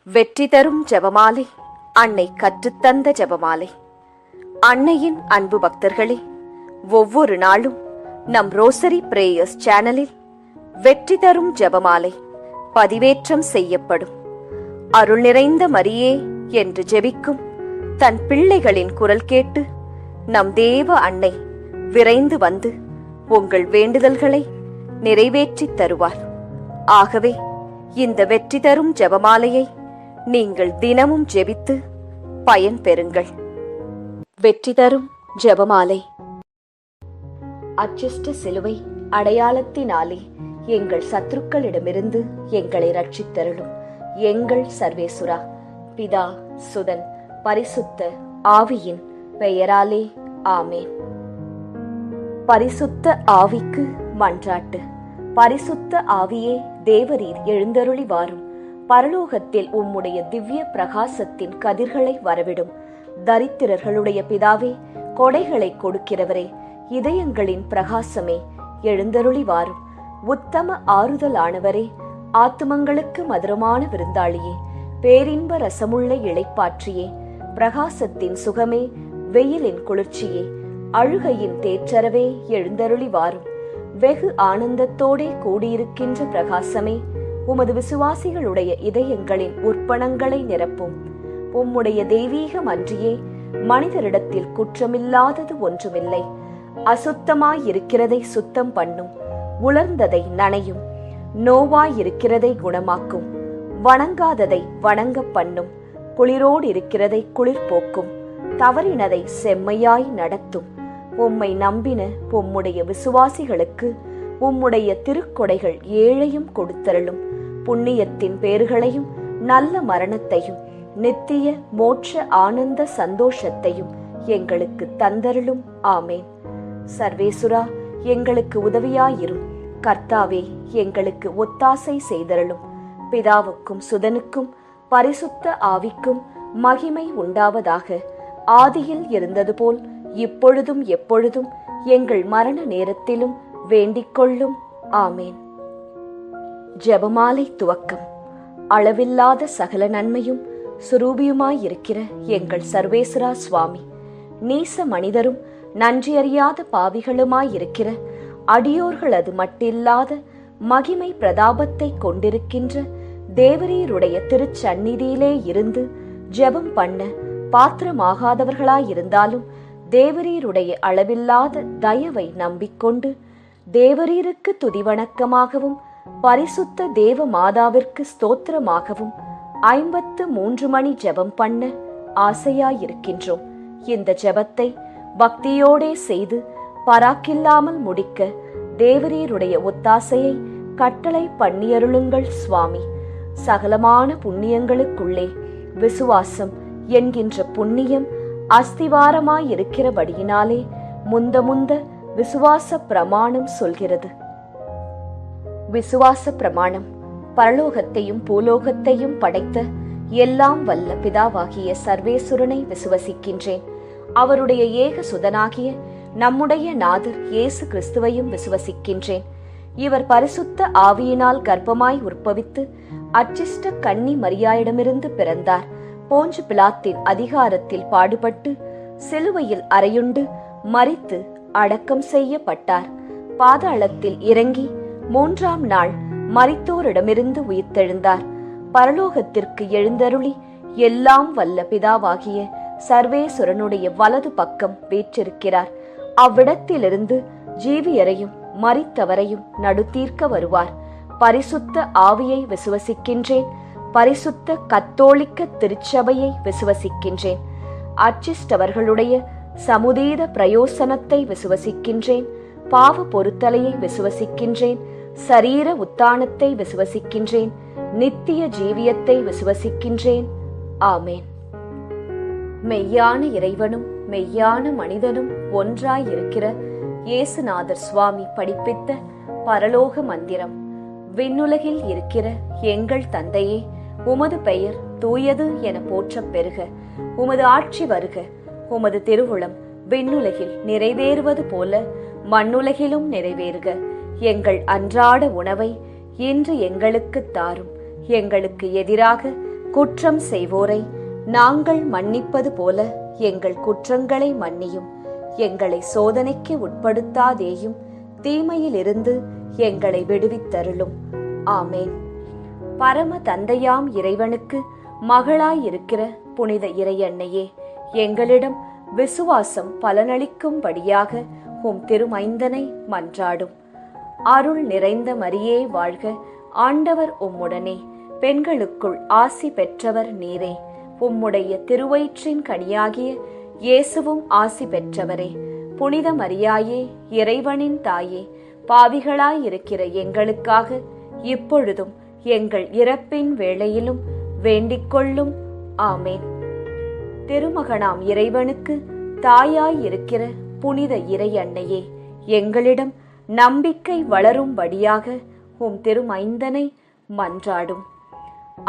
வெற்றி தரும் ஜெபமாலை, அன்னை கற்றுத்தந்த ஜெபமாலை. அன்னையின் அன்பு பக்தர்களே, ஒவ்வொரு நாளும் நம் ரோசரி பிரேயர்ஸ் சேனலில் வெற்றி தரும் ஜெபமாலை பதிவேற்றம் செய்யப்படும். அருள் நிறைந்த மரியே என்று ஜெபிக்கும் தன் பிள்ளைகளின் குரல் கேட்டு நம் தேவ அன்னை விரைந்து வந்து உங்கள் வேண்டுதல்களை நிறைவேற்றித் தருவார். ஆகவே இந்த வெற்றி தரும் ஜெபமாலையை நீங்கள் தினமும் ஜெபித்து பயன் பெறுங்கள். வெற்றி தரும் ஜெபமாலை. அச்சிஷ்ட சிலுவை அடையாளத்தினாலே எங்கள் சத்துருக்களிடமிருந்து எங்களை ரட்சித்தருளும் எங்கள் சர்வேசுரா. பிதா, சுதன், பரிசுத்த ஆவியின் பெயராலே ஆமேன். பரிசுத்த ஆவிக்கு மன்றாட்டு. பரிசுத்த ஆவியே, தேவரீர் எழுந்தருளி வாரும். பரலோகத்தில் உம்முடைய திவ்ய பிரகாசத்தின் கதிர்களை வரவிடும். தரித்திரர்களுடைய பிதாவே, கொடைகளை கொடுக்கிறவரே, இதயங்களின் பிரகாசமே, எழுந்தருளி வாரும். உத்தம ஆறுதலானவரே, ஆத்துமங்களுக்கு மதுரமான விருந்தாளியே, பேரின்ப ரசமுள்ள இளைப்பாற்றியே, பிரகாசத்தின் சுகமே, வெயிலின் குளிர்ச்சியே, அழுகையின் தேற்றரவே, எழுந்தருளி வாரும். வெகு ஆனந்தத்தோடே கூடியிருக்கின்ற பிரகாசமே, உமது விசுவாசிகளுடைய இதயங்களின் உற்பணங்களை நிரப்பும். உம்முடைய தெய்வீகம் அன்றியே மனிதரிடத்தில் குற்றமில்லாதது ஒன்றுமில்லை. அசுத்தமாயிருக்கிறதை சுத்தம் பண்ணும், உலர்ந்ததை நனையும், நோவாயிருக்கிறதை குணமாக்கும், வணங்காததை வணங்க பண்ணும், குளிரோடு இருக்கிறதை குளிர் போக்கும், தவறினதை செம்மையாய் நடத்தும். உம்மை நம்பின உம்முடைய விசுவாசிகளுக்கு உம்முடைய திருக்கொடைகள் ஏழையும் கொடுத்தருளும். புண்ணியத்தின் பேறுகளையும் நல்ல மரணத்தையும் நித்திய மோட்ச ஆனந்த சந்தோஷத்தையும் எங்களுக்கு தந்தருளும். ஆமேன். சர்வேசுரா, எங்களுக்கு உதவியாயிரும். கர்த்தாவே, எங்களுக்கு ஒத்தாசை செய்தருளும். பிதாவுக்கும் சுதனுக்கும் பரிசுத்த ஆவிக்கும் மகிமை உண்டாவதாக. ஆதியில் இருந்தது போல் இப்பொழுதும் எப்பொழுதும் எங்கள் மரண நேரத்திலும் வேண்டிக் கொள்ளும். ஆமேன். ஜெபமாலை துவக்கம். அளவில்லாத சகல நன்மையும் சுரூபியுமாயிருக்கிற எங்கள் சர்வேஸ்வரா சுவாமி, நீச மனிதரும் நன்றியறியாத பாவிகளுமாயிருக்கிற அடியோர்களது மட்டில்லாத மகிமை பிரதாபத்தை கொண்டிருக்கின்ற தேவரீருடைய திருச்சந்நிதியிலே இருந்து ஜெபம் பண்ண பாத்திரமாகாதவர்களாயிருந்தாலும் தேவரீருடைய அளவில்லாத தயவை நம்பிக்கொண்டு தேவரீருக்கு துதிவணக்கமாகவும் பரிசுத்த தேவ மாதாவிற்கு ஸ்தோத்திரமாகவும் 53 மணி ஜெபம் பண்ண ஆசையாயிருக்கின்றோம். இந்த ஜெபத்தை பக்தியோடே செய்து பராக்கில்லாமல் முடிக்க தேவரீருடைய ஒத்தாசையை கட்டளை பண்ணியருளுங்கள் சுவாமி. சகலமான புண்ணியங்களுக்குள்ளே விசுவாசம் என்கின்ற புண்ணியம் அஸ்திவாரமாயிருக்கிறபடியினாலே முந்த விசுவாச பிரமாணம் சொல்கிறது. விசுவாச பிரமாணம். பரலோகத்தையும் பூலோகத்தையும் படைத்த எல்லாம் வல்ல பிதாவாகிய சர்வேசுரனை விசுவசிக்கின்றேன். அவருடைய ஏக சுதனாகிய நம்முடைய நாதர் இயேசு கிறிஸ்துவையும் விசுவசிக்கின்றேன். இவர் பரிசுத்த ஆவியினால் கர்ப்பமாய் உற்பவித்து அச்சிஷ்ட கன்னி மரியாயிடமிருந்து பிறந்தார். போஞ்சு பிலாத்தின் அதிகாரத்தில் பாடுபட்டு சிலுவையில் அறையுண்டு மரித்து அடக்கம் செய்யப்பட்டார். பாதாளத்தில் இறங்கி 3ஆம் நாள் மரித்தோரிடமிருந்து உயிர்த்தெழுந்தார். பரலோகத்திற்கு எழுந்தருளி எல்லாம் வல்ல பிதாவாகிய சர்வேசுரனுடைய வலது பக்கம் வீற்றிருக்கிறார். அவ்விடத்திலிருந்து ஜீவியரையும் மரித்தவரையும் நடுத்தீர்க்க வருவார். பரிசுத்த ஆவியை விசுவசிக்கின்றேன். பரிசுத்த கத்தோலிக்க திருச்சபையை விசுவசிக்கின்றேன். அச்சிஷ்டவர்களுடைய சமுதீத பிரயோசனத்தை விசுவசிக்கின்றேன். பாவ பொருத்தலையை விசுவசிக்கின்றேன். சரீர உத்தானத்தை விசுவசிக்கின்றேன். நித்திய ஜீவியத்தை விசுவசிக்கின்றேன். ஆமேன். மெய்யான இறைவனும் மெய்யான மனிதனும் ஒன்றாயிருக்கிற இயேசுநாதர் சுவாமி படிப்பித்த பரலோக மந்திரம். விண்ணுலகில் இருக்கிற எங்கள் தந்தையே, உமது பெயர் தூயது என போற்றப் பெறுக. உமது ஆட்சி வருக. உமது திருவுளம் விண்ணுலகில் நிறைவேறுவது போல மண்ணுலகிலும் நிறைவேறுக. எங்கள் அன்றாட உணவை இன்று எங்களுக்குத் தாரும். எங்களுக்கு எதிராக குற்றம் செய்வோரை நாங்கள் மன்னிப்பது போல எங்கள் குற்றங்களை மன்னியும். எங்களை சோதனைக்கு உட்படுத்தாதேயும், தீமையிலிருந்து எங்களை விடுவித்தருளும். ஆமேன். பரம தந்தையாம் இறைவனுக்கு மகளாயிருக்கிற புனித இறையன்னையே, எங்களிடம் விசுவாசம் பலனளிக்கும்படியாக உம் திருமைந்தனை மன்றாடும். அருள் நிறைந்த மரியே வாழ்க, ஆண்டவர் உம்முடனே, பெண்களுக்குள் ஆசி பெற்றவர் நீரே. உம்முடைய திருவயிற்றின் கனியாகிய இயேசுவும் ஆசி பெற்றவரே. புனித மரியாயே, இறைவனின் தாயே, பாவிகளாயிருக்கிற எங்களுக்காக இப்பொழுதும் எங்கள் இறப்பின் வேளையிலும் வேண்டிக்கொள்ளும். ஆமேன். திருமகனாம் இறைவனுக்கு தாயாயிருக்கிற புனித இறை அன்னையே, எங்களிடம் நம்பிக்கை வளரும்படியாக உம் திருமைந்தனை மன்றாடும்.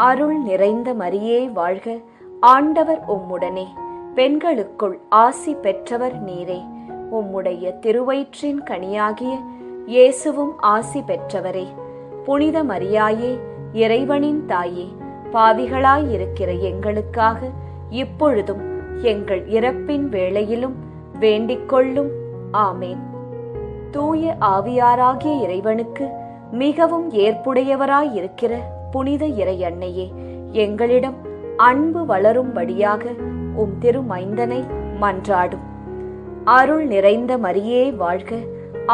அருள் நிறைந்த மரியே வாழ்க, ஆண்டவர் உம்முடனே, பெண்களுக்குள் ஆசி பெற்றவர் நீரே. உம்முடைய திருவயிற்றின் கனியாகிய இயேசுவும் ஆசி பெற்றவரே. புனித மரியாயே, இறைவனின் தாயே, பாவிகளாயிருக்கிற எங்களுக்காக இப்பொழுதும் எங்கள் இறப்பின் வேளையிலும் வேண்டிக்கொள்ளும். ஆமேன். தூய ஆவியாராகிய இறைவனுக்கு மிகவும் ஏற்புடையவராயிருக்கிற புனித இறை அன்னையே, எங்களிடம் அன்பு வளரும்படியாக உம் திருமைந்தனை மன்றாடும். அருள் நிறைந்த மரியே வாழ்க,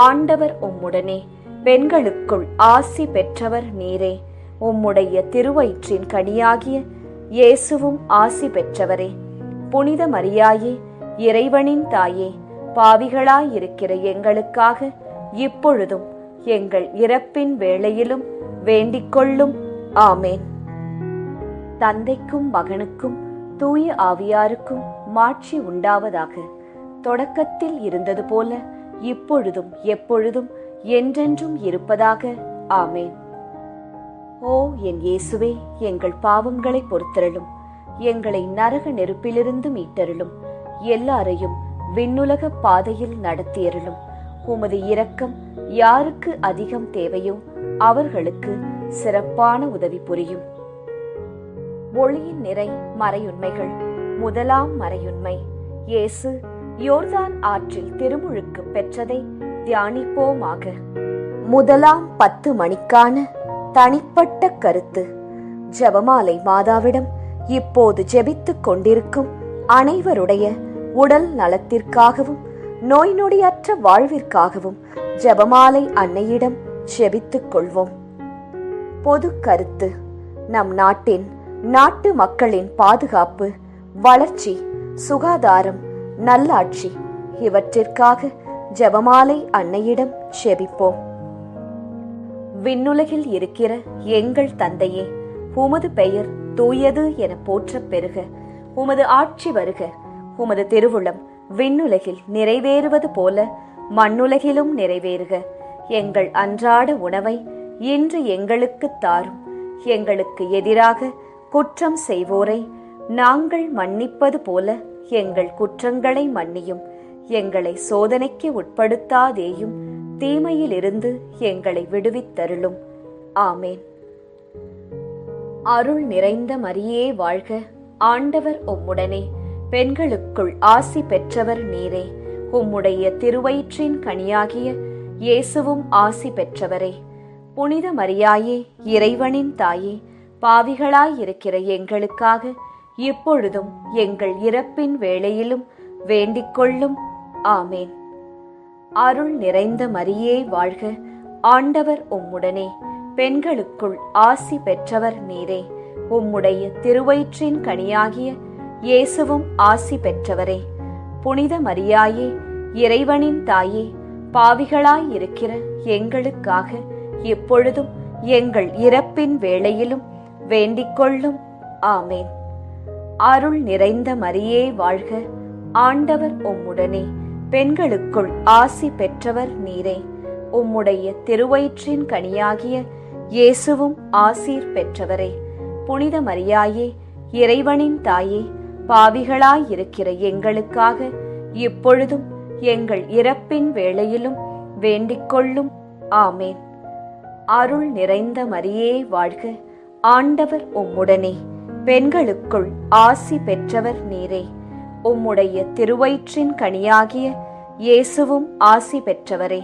ஆண்டவர் உம்முடனே, பெண்களுக்குள் ஆசி பெற்றவர் நீரே. உம்முடைய திருவயிற்றின் கனியாகிய இயேசுவும் ஆசி பெற்றவரே. புனித மரியாயே, இறைவனின் தாயே, பாவிகளாயிருக்கிற எங்களுக்காக இப்பொழுதும் எங்கள் இறப்பின் வேளையிலும் வேண்டிக்கொள்ளும். ஆமேன். தந்தைக்கும் மகனுக்கும் தூய ஆவியாருக்கும் மாட்சி உண்டாவதாக. தொடக்கத்தில் இருந்தது போல இப்பொழுதும் எப்பொழுதும் என்றென்றும் இருப்பதாக. ஆமேன். ஓ என் இயேசுவே, எங்கள் பாவங்களை பொறுத்தருளும். எங்களை நரக நெருப்பிலிருந்து மீட்டருளும். எல்லாரையும் விண்ணுலக பாதையில் நடத்தியருளும். உமது இரக்கம் யாருக்கு அதிகம் தேவையோ அவர்களுக்கு சிறப்பான உதவி புரியும். ஒளியின் நிறை மறையுண்மைகள். முதலாம் மறையுண்மை, இயேசு யோர்தான் ஆற்றில் திருமுழுக்கு பெற்றதை தியானிப்போமாக. முதலாம் 10 மணிக்கான தனிப்பட்ட கருத்து. ஜெபமாலை மாதாவிடம் இப்போது ஜெபித்துக் கொண்டிருக்கும் அனைவருடைய உடல் நலத்திற்காகவும் நோய் நொடியற்ற வாழ்விற்காகவும் ஜெபமாலை அன்னையிடம் ஜெபித்துக் கொள்வோம். பொது கருத்து. நம் நாட்டு மக்களின் பாதுகாப்பு, வளர்ச்சி, சுகாதாரம், நல்லாட்சி இவற்றிற்காக ஜெபமாலை அன்னையிடம் ஜெபிப்போம். விண்ணுலகில் இருக்கிற எங்கள் தந்தையே, உமது பெயர் தூயது என போற்றப் பெறுக. உமது ஆட்சி வருக. உமது திருவுளம் விண்ணுலகில் நிறைவேறுவது போல மண்ணுலகிலும் நிறைவேறுக. எங்கள் அன்றாட உணவை இன்று எங்களுக்கு தாரும். எங்களுக்கு எதிராக குற்றம் செய்வோரை நாங்கள் மன்னிப்பது போல எங்கள் குற்றங்களை மன்னியும். எங்களை சோதனைக்கு உட்படுத்தாதேயும், தீமையிலிருந்து எங்களை விடுவித்தருளும். ஆமேன். அருள் நிறைந்த மரியே வாழ்க, ஆண்டவர் உம்முடனே, பெண்களுக்குள் ஆசி பெற்றவர் நீரே. உம்முடைய திருவயிற்றின் கனியாகிய இயேசுவும் ஆசி பெற்றவரே. புனித மரியாயே, இறைவனின் தாயே, பாவிகளாயிருக்கிற எங்களுக்காக இப்பொழுதும் எங்கள் இறப்பின் வேளையிலும் வேண்டிக்கொள்ளும். ஆமேன். அருள் நிறைந்த மரியே வாழ்க, ஆண்டவர் உம்முடனே, பெண்களுக்குள் ஆசி பெற்றவர் நீரே. உம்முடைய திருவயிற்றின் கனியாகிய இயேசுவும் ஆசி பெற்றவரே. புனித மரியாயே, இறைவனின் தாயே, பாவிகளாயிருக்கிற எங்களுக்காக இப்பொழுதும் எங்கள் இறப்பின் வேளையிலும் வேண்டிக்கொள்ளும். ஆமேன். அருள் நிறைந்த மரியே வாழ்க, ஆண்டவர் உம்முடனே, பெண்களுக்குள் ஆசி பெற்றவர் நீரே. உம்முடைய திருவயிற்றின் கனியாகிய இயேசுவும் ஆசீர் பெற்றவரே. புனித மரியாயே, இறைவனின் தாயே, பாவிகளாயிருக்கிற எங்களுக்காக இப்பொழுதும் எங்கள் இறப்பின் வேளையிலும் வேண்டிக்கொள்ளும். ஆமேன். அருள் நிறைந்த மரியே வாழ்க, ஆண்டவர் உம்முடனே, பெண்களுக்குள் ஆசி பெற்றவர் நீரே. உம்முடைய திருவயிற்றின் கனியாகிய இயேசுவும் ஆசி பெற்றவரே.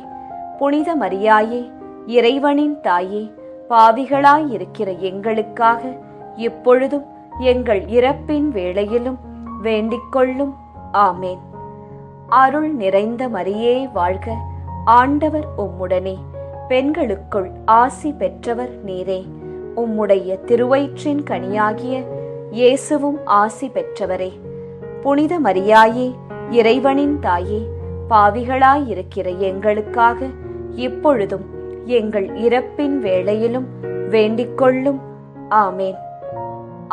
புனித மரியாயே, இறைவனின் தாயே, பாவிகளாயிருக்கிற எங்களுக்காக இப்பொழுதும் எங்கள் இறப்பின் வேளையிலும் வேண்டிக்கொள்ளும். ஆமேன். அருள் நிறைந்த மரியே வாழ்க, ஆண்டவர் உம்முடனே. பெண்களுக்குள் ஆசி பெற்றவர் நீரே. உம்முடைய திருவயிற்றின் கனியாகிய இயேசுவும் ஆசி பெற்றவரே. புனித மரியாயே, இறைவனின் தாயே, பாவிகளாயிருக்கிற எங்களுக்காக இப்பொழுதும் எங்கள் இறப்பின் வேளையிலும் வேண்டிக்கொள்ளும். ஆமேன்.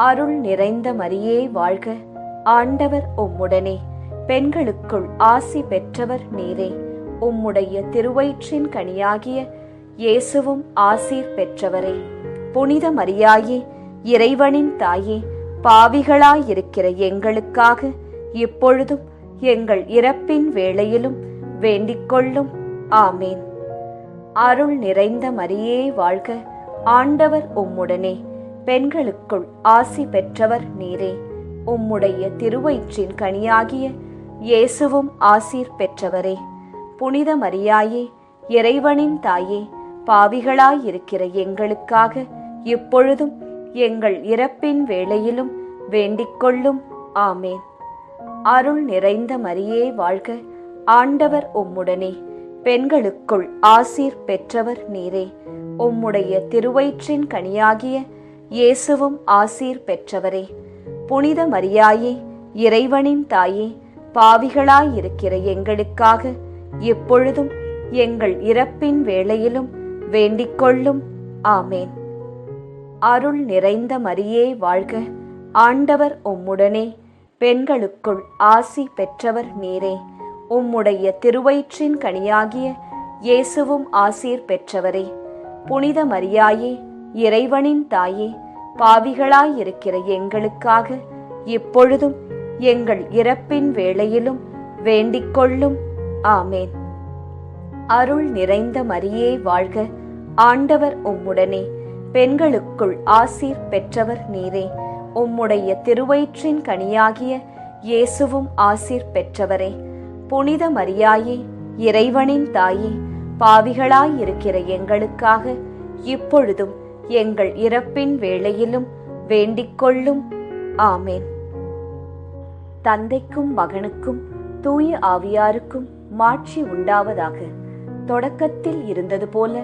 அருள் நிறைந்த மரியே வாழ்க, ஆண்டவர் உம்முடனே. பெண்களுக்குள் ஆசி பெற்றவர் நீரே. உம்முடைய திருவயிற்றின் கனியாகிய இயேசுவும் ஆசீர் பெற்றவரே. புனித மரியாயே, இறைவனின் தாயே, பாவிகளாயிருக்கிற எங்களுக்காக இப்பொழுதும் எங்கள் இறப்பின் வேளையிலும் வேண்டிக்கொள்ளும். ஆமேன். அருள் நிறைந்த மரியே வாழ்க, ஆண்டவர் உம்முடனே. பெண்களுக்குள் ஆசி பெற்றவர் நீரே. உம்முடைய திருவயிற்றின் கனியாகிய இயேசுவும் ஆசீர் பெற்றவரே. புனித மரியாயே, இறைவனின் தாயே, பாவிகளாயிருக்கிற எங்களுக்காக இப்பொழுதும் எங்கள் இறப்பின் வேளையிலும் வேண்டிக்கொள்ளும். ஆமேன். அருள் நிறைந்த மரியே வாழ்க, ஆண்டவர் உம்முடனே. பெண்களுக்குள் ஆசீர் பெற்றவர் நீரே. உம்முடைய திருவயிற்றின் கனியாகிய இயேசுவும் ஆசீர் பெற்றவரே. புனித மரியாயே, இறைவனின் தாயே, பாவிகளாயிருக்கிற எங்களுக்காக இப்பொழுதும் எங்கள் இறப்பின் வேளையிலும் வேண்டிக்கொள்ளும். ஆமேன். அருள் நிறைந்த மரியே வாழ்க, ஆண்டவர் உம்முடனே. பெண்களுக்குள் ஆசி பெற்றவர் நீரே. உம்முடைய திருவயிற்றின் கனியாகிய இயேசுவும் ஆசீர் பெற்றவரே. புனித மரியாயே, இறைவனின் தாயே, பாவிகளாயிருக்கிற எங்களுக்காக இப்பொழுதும் எங்கள் இறப்பின் வேளையிலும் வேண்டிக்கொள்ளும். ஆமேன். அருள் நிறைந்த மரியே வாழ்க, ஆண்டவர் உம்முடனே. பெண்களுக்குள் ஆசீர் பெற்றவர் நீரே. உம்முடைய திருவயிற்றின் கனியாகிய இயேசுவும் ஆசீர் பெற்றவரே. புனித மரியாயே, இறைவனின் தாயே, பாவிகளாயிருக்கிற எங்களுக்காக இப்பொழுதும் எங்கள் இறப்பின் வேளையிலும் வேண்டிக்கொள்ளும். ஆமேன். தந்தைக்கும் மகனுக்கும் தூய ஆவியாருக்கும் மாட்சி உண்டாவதாக. தொடக்கத்தில் இருந்தது போல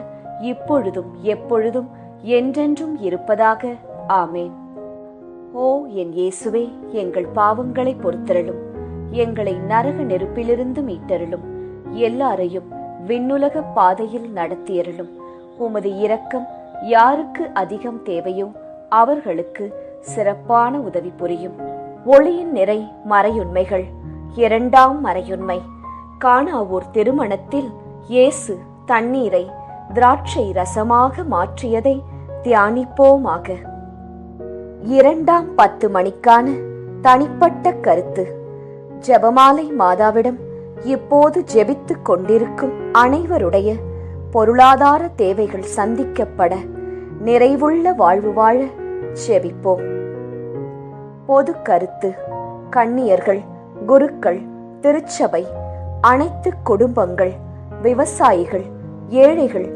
இப்பொழுதும் எப்பொழுதும் என்றென்றும் இருப்பதாக. ஆமேன். ஓ என் இயேசுவே, எங்கள் பாவங்களை பொறுத்தருளும். எங்களை நரக நெருப்பிலிருந்து மீட்டருளும். எல்லாரையும் விண்ணுலக பாதையில் நடத்தியருளும். உமது இரக்கம் யாருக்கு அதிகம் தேவையோ அவர்களுக்கு சிறப்பான உதவி புரியும். ஒளியின் நிறை மறையுண்மைகள். இரண்டாம் மறையுண்மை. கானாவூர் திருமணத்தில் இயேசு தண்ணீரை திராட்சை ரசமாக மாற்றியதை தியானிப்போமாக. இரண்டாம் 10 மணிக்கான தனிப்பட்ட கருத்து. ஜெபமாலை மாதாவிடம் இப்போது ஜெபித்துக் கொண்டிருக்கும் அனைவருடைய பொருளாதார தேவைகள் சந்திக்கப்பட நிறைவுள்ள வாழ்வு வாழ ஜெபிப்போம். பொது கருத்து. கன்னியர்கள், குருக்கள், திருச்சபை, அனைத்து குடும்பங்கள், விவசாயிகள், ஏழைகள்,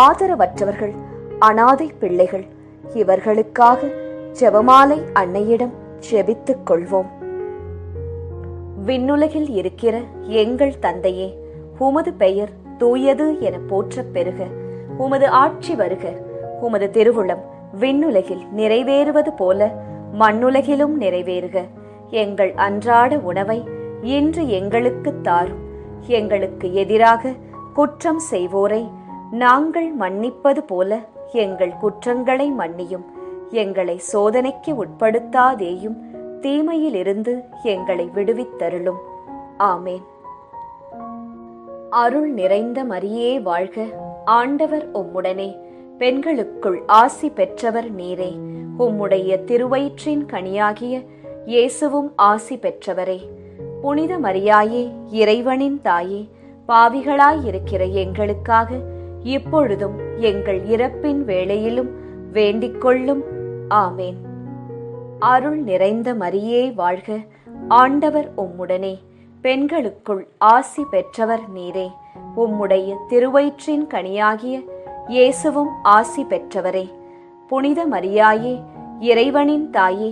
ஆதரவற்றவர்கள், அனாதை பிள்ளைகள் இவர்களுக்காக ஜெபமாலை அன்னையிடம் ஜெபித்துக் கொள்வோம். விண்ணுலகில் இருக்கிற எங்கள் தந்தையே, உமது பெயர் தூயது என போற்றப் பெறுக. உமது ஆட்சி வருக. உமது திருவுளம் விண்ணுலகில் நிறைவேறுவது போல மண்ணுலகிலும் நிறைவேறுக. எங்கள் அன்றாட உணவை இன்று எங்களுக்கு தாரும். எங்களுக்கு எதிராக குற்றம் செய்வோரை நாங்கள் மன்னிப்பது போல எங்கள் குற்றங்களை மன்னியும். எங்களை சோதனைக்கு உட்படுத்தாதேயும், தீமையிலிருந்து எங்களை விடுவித்தருளும். ஆமேன். அருள் நிறைந்த மரியே வாழ்க, ஆண்டவர் உம்முடனே. பெண்களுக்குள் ஆசி பெற்றவர் நீரே. உம்முடைய திருவயிற்றின் கனியாகிய இயேசுவும் ஆசி பெற்றவரே. புனித மரியாயே, இறைவனின் தாயே, பாவிகளாயிருக்கிற எங்களுக்காக இப்பொழுதும் எங்கள் இறப்பின் வேளையிலும் வேண்டிக்கொள்ளும். ஆமேன். அருள் நிறைந்த மரியே வாழ்க, ஆண்டவர் உம்முடனே, பெண்களுக்குள் ஆசி பெற்றவர் நீரே. உம்முடைய திருவயிற்றின் கனியாகிய இயேசுவும் ஆசி பெற்றவரே. புனித மரியாயே, இறைவனின் தாயே,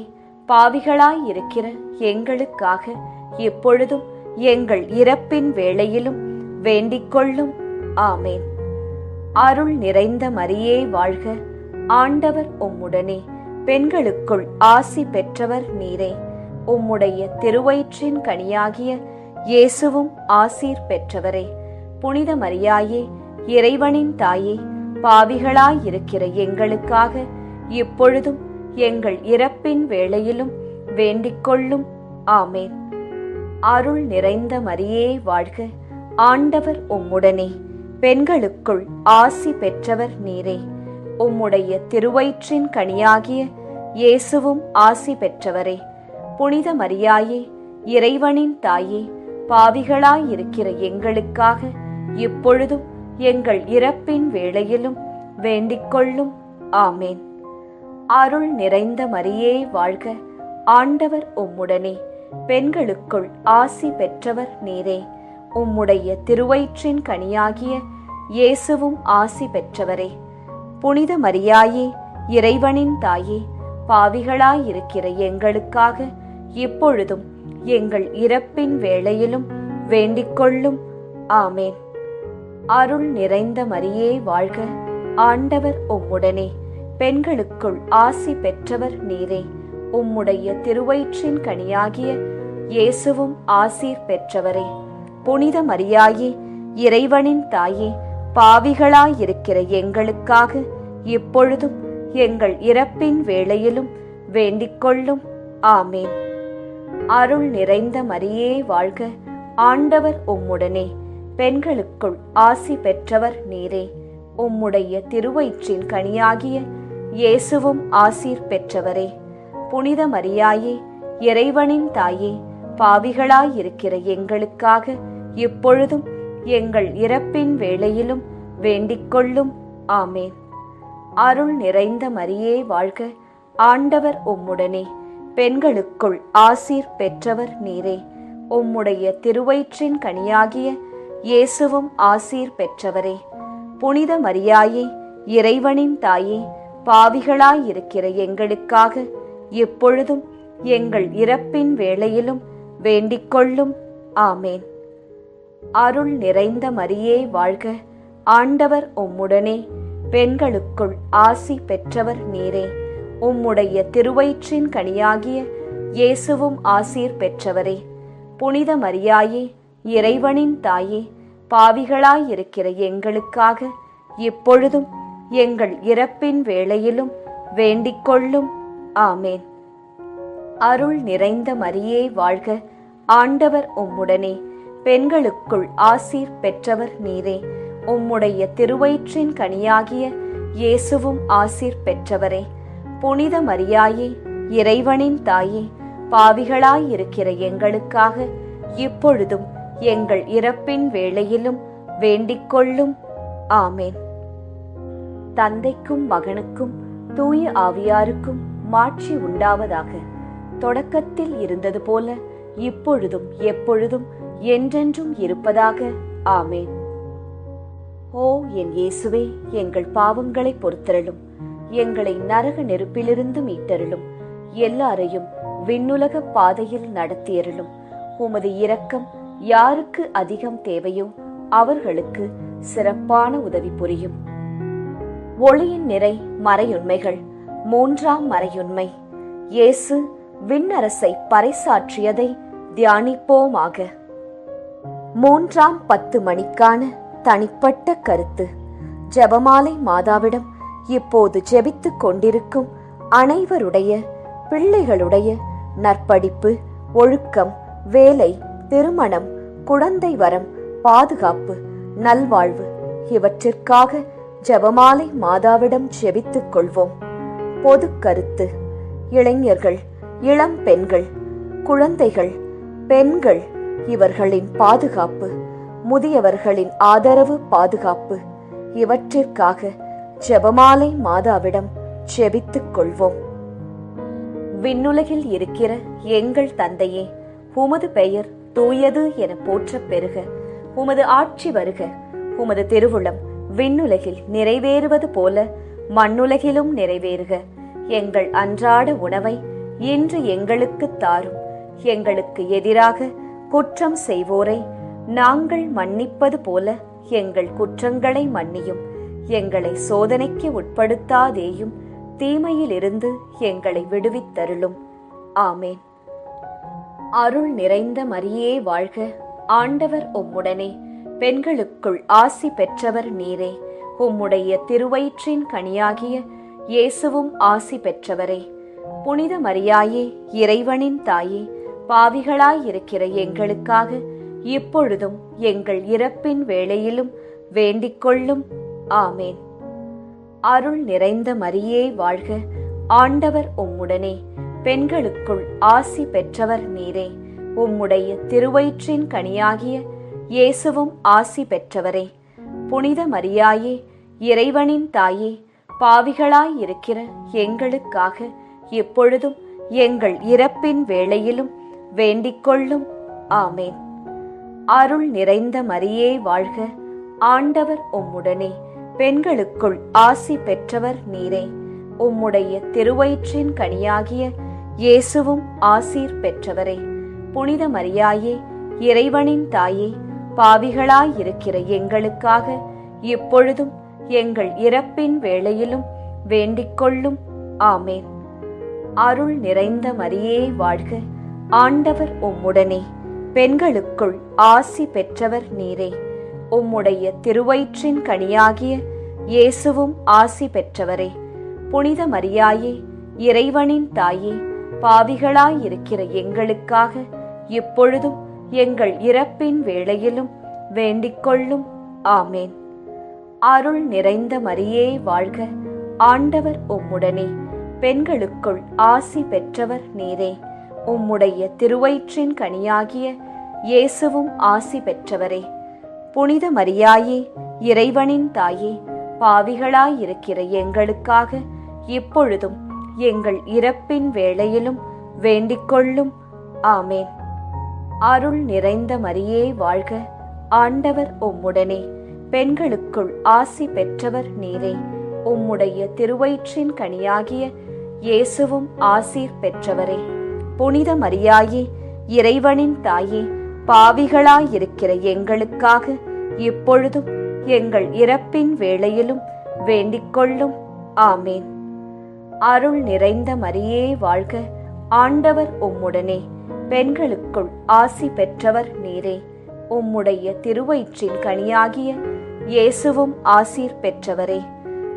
பாவிகளாயிருக்கிற எங்களுக்காக இப்பொழுதும் எங்கள் இறப்பின் வேளையிலும் வேண்டிக்கொள்ளும். ஆமேன். அருள் நிறைந்த மரியே வாழ்க, ஆண்டவர் உம்முடனே, பெண்களுக்குள் ஆசி பெற்றவர் நீரே. உம்முடைய திருவயிற்றின் கனியாகிய இயேசுவும் ஆசீர் பெற்றவரே. புனித மரியாயே, இறைவனின் தாயே, பாவிகளாயிருக்கிற எங்களுக்காக இப்பொழுதும் எங்கள் இறப்பின் வேளையிலும் வேண்டிக்கொள்ளும். ஆமேன். அருள் நிறைந்த மரியே வாழ்க, ஆண்டவர் உம்முடனே, பெண்களுக்குள் ஆசி பெற்றவர் நீரே. உம்முடைய திருவயிற்றின் கனியாகிய இயேசுவும் ஆசி பெற்றவரே. புனித மரியாயே, இறைவனின் தாயே, பாவிகளாயிருக்கிற எங்களுக்காக இப்பொழுதும் எங்கள் இறப்பின் வேளையிலும் வேண்டிக்கொள்ளும். ஆமேன். அருள் நிறைந்த மரியே வாழ்க, ஆண்டவர் உம்முடனே, பெண்களுக்குள் ஆசி பெற்றவர் நீரே. உம்முடைய திருவயிற்றின் கனியாகிய இயேசுவும் ஆசி பெற்றவரே. புனித மரியாயே, இறைவனின் தாயே, பாவிகளாயிருக்கிற எங்களுக்காக இப்பொழுதும் எங்கள் இறப்பின் வேளையிலும் வேண்டிக்கொள்ளும். ஆமேன். அருள் நிறைந்த மரியே வாழ்க, ஆண்டவர் உம்முடனே, பெண்களுக்குள் ஆசி பெற்றவர் நீரே. உம்முடைய திருவயிற்றின் கனியாகிய இயேசுவும் ஆசீர் பெற்றவரே. புனித மரியாயே, இறைவனின் தாயே, பாவிகளாயிருக்கிற எங்களுக்காக இப்பொழுதும் எங்கள் இறப்பின் வேளையிலும் வேண்டிக்கொள்ளும். ஆமேன். அருள் நிறைந்த மரியே வாழ்க, ஆண்டவர் உம்முடனே, பெண்களுக்குள் ஆசி பெற்றவர் நீரே. உம்முடைய திருவயிற்றின் கனியாகிய இயேசுவும் ஆசீர் பெற்றவரே. புனித மரியாயே, இறைவனின் தாயே, பாவிகளாயிருக்கிற எங்களுக்காக இப்பொழுதும் எங்கள் இறப்பின் வேளையிலும் வேண்டிக்கொள்ளும். ஆமேன். அருள் நிறைந்த மரியே வாழ்க, ஆண்டவர் உம்முடனே, பெண்களுக்குள் ஆசீர் பெற்றவர் நீரே. உம்முடைய திருவயிற்றின் கனியாகிய இயேசுவும் ஆசீர் பெற்றவரே. புனித மரியாயே, இறைவனின் தாயே, பாவிகளாயிருக்கிற எங்களுக்காக இப்பொழுதும் எங்கள் இறப்பின் வேளையிலும் வேண்டிக்கொள்ளும். ஆமேன். அருள் நிறைந்த மரியே வாழ்க, ஆண்டவர் உம்முடனே, பெண்களுக்குள் ஆசி பெற்றவர் நீரே. உம்முடைய திருவயிற்றின் கனியாகிய இயேசுவும் ஆசீர் பெற்றவரே. புனித மரியாயே, இறைவனின் தாயே, பாவிகளாயிருக்கிற எங்களுக்காக இப்பொழுதும் எங்கள் இறப்பின் வேளையிலும் வேண்டிக்கொள்ளும். ஆமேன். அருள் நிறைந்த மரியே வாழ்க, ஆண்டவர் உம்முடனே, பெண்களுக்குள் ஆசீர் பெற்றவர் நீரே. உம்முடைய திருவயிற்றின் கனியாகிய இயேசுவும் ஆசீர் பெற்றவரே. புனித மரியாயே, இறைவனின் தாயே, பாவிகளாயிருக்கிற எங்களுக்காக இப்பொழுதும் எங்கள் இறப்பின் வேளையிலும் வேண்டிக்கொள்ளும். ஆமேன். தந்தைக்கும் மகனுக்கும் தூய ஆவியாருக்கும் மாட்சி உண்டாவதாக. தொடக்கத்தில் இருந்தது போல இப்பொழுதும் எப்பொழுதும் என்றென்றும் இருப்பதாக. ஆமேன். ஓ என் இயேசுவே, எங்கள் பாவங்களை பொறுத்தருளும், எங்களை நரக நெருப்பிலிருந்து மீட்டருளும், எல்லாரையும் விண்ணுலக பாதையில் நடத்தியருளும். உமது இரக்கம் யாருக்கு அதிகம் தேவையோ அவர்களுக்கு சிறப்பான உதவி புரியும். ஒளியின் நிறை மறையுண்மைகள். மூன்றாம் மறையுண்மை, இயேசு விண்ணரசை பறைசாற்றியதை தியானிப்போமாக. மூன்றாம் 10 மணிக்கான தனிப்பட்ட கருத்து. ஜெபமாலை மாதாவிடம் இப்போது ஜெபித்துக் கொண்டிருக்கும் அனைவருடைய பிள்ளைகளுடைய நற்படிப்பு, ஒழுக்கம், வேலை, திருமணம், குழந்தை வரம், பாதுகாப்பு, நல்வாழ்வு இவற்றிற்காக ஜெபமாலை மாதாவிடம் ஜெபித்துக் கொள்வோம். பொது கருத்து. இளைஞர்கள், இளம் பெண்கள், குழந்தைகள், பெண்கள் இவர்களின் பாதுகாப்பு, முதியவர்களின் ஆதரவு, பாதுகாப்பு இவற்றிற்காக ஜெபமாலை மாதாவிடம் ஜெபித்துக் கொள்வோம். விண்ணுலகில் இருக்கிற எங்கள் தந்தையே, உமது பெயர் தூயது என போற்றப் பெறுக. உமது ஆட்சி வருக. உமது திருவுளம் விண்ணுலகில் நிறைவேறுவது போல மண்ணுலகிலும் நிறைவேறுக. எங்கள் அன்றாட உணவை இன்று எங்களுக்கு தாரும். எங்களுக்கு எதிராக குற்றம் செய்வோரை நாங்கள் மன்னிப்பது போல எங்கள் குற்றங்களை மன்னியும். எங்களை சோதனைக்கு உட்படுத்தாதேயும், தீமையிலிருந்து எங்களை விடுவித்தருளும். ஆமேன். அருள் நிறைந்த மரியே வாழ்க. ஆண்டவர் உம்முடனே, பெண்களுக்குள் ஆசி பெற்றவர் நீரே. உம்முடைய திருவயிற்றின் கனியாகிய இயேசுவும் ஆசி பெற்றவரே. புனித மரியாயே, இறைவனின் தாயே, பாவிகளாயிருக்கிற எங்களுக்காக இப்பொழுதும் எங்கள் இறப்பின் வேளையிலும் வேண்டிக் கொள்ளும். ஆமேன். அருள் நிறைந்த மரியே வாழ்க. ஆண்டவர் உம்முடனே, பெண்களுக்குள் ஆசி பெற்றவர் நீரே. உம்முடைய திருவயிற்றின் கனியாகிய இயேசுவும் ஆசி பெற்றவரே. புனித மரியாயே, இறைவனின் தாயே, பாவிகளாயிருக்கிற எங்களுக்காக இப்பொழுதும் எங்கள் இறப்பின் வேளையிலும் வேண்டிக் கொள்ளும். ஆமேன். அருள் நிறைந்த மரியே வாழ்க. ஆண்டவர் உம்முடனே, பெண்களுக்குள் ஆசி பெற்றவர் நீரே. உம்முடைய திருவயிற்றின் கனியாகிய இயேசுவும் ஆசீர் பெற்றவரே. புனித மரியாயே, இறைவனின் தாயே, பாவிகளாயிருக்கிற எங்களுக்காக இப்பொழுதும் எங்கள் இறப்பின் வேளையிலும் வேண்டிக் கொள்ளும். ஆமேன். அருள் நிறைந்த மரியே வாழ்க. ஆண்டவர் உம்முடனே, பெண்களுக்குள் ஆசி பெற்றவர் நீரே. உம்முடைய திருவயிற்றின் கனியாகிய இயேசுவும் ஆசி பெற்றவரே. புனித மரியாயே, இறைவனின் தாயே, பாவிகளாயிருக்கிற எங்களுக்காக இப்பொழுதும் எங்கள் இறப்பின் வேளையிலும் வேண்டிக் கொள்ளும். ஆமேன். அருள் நிறைந்த மரியே வாழ்க. ஆண்டவர் உம்முடனே, பெண்களுக்குள் ஆசி பெற்றவர் நீரே. உம்முடைய திருவயிற்றின் கனியாகிய இயேசுவும் ஆசி பெற்றவரே. புனித மரியாயே, இறைவனின் தாயே, பாவிகளாயிருக்கிற எங்களுக்காக இப்பொழுதும் எங்கள் இறப்பின் வேளையிலும் வேண்டிக் கொள்ளும். ஆமேன். அருள் நிறைந்த மரியே வாழ்க. ஆண்டவர் உம்முடனே, பெண்களுக்குள் ஆசி பெற்றவர் நீரே. உம்முடைய திருவயிற்றின் கனியாகிய இயேசுவும் ஆசீர் பெற்றவரே. புனித மரியாயே, இறைவனின் தாயே, பாவிகளாயிருக்கிற எங்களுக்காக இப்பொழுதும் எங்கள் இறப்பின் வேளையிலும் வேண்டிக் கொள்ளும். ஆமேன். அருள் நிறைந்த மரியே வாழ்க. ஆண்டவர் உம்முடனே, பெண்களுக்குள் ஆசி பெற்றவர் நீரே. உம்முடைய திருவயிற்றின் கனியாகிய இயேசுவும் ஆசீர் பெற்றவரே.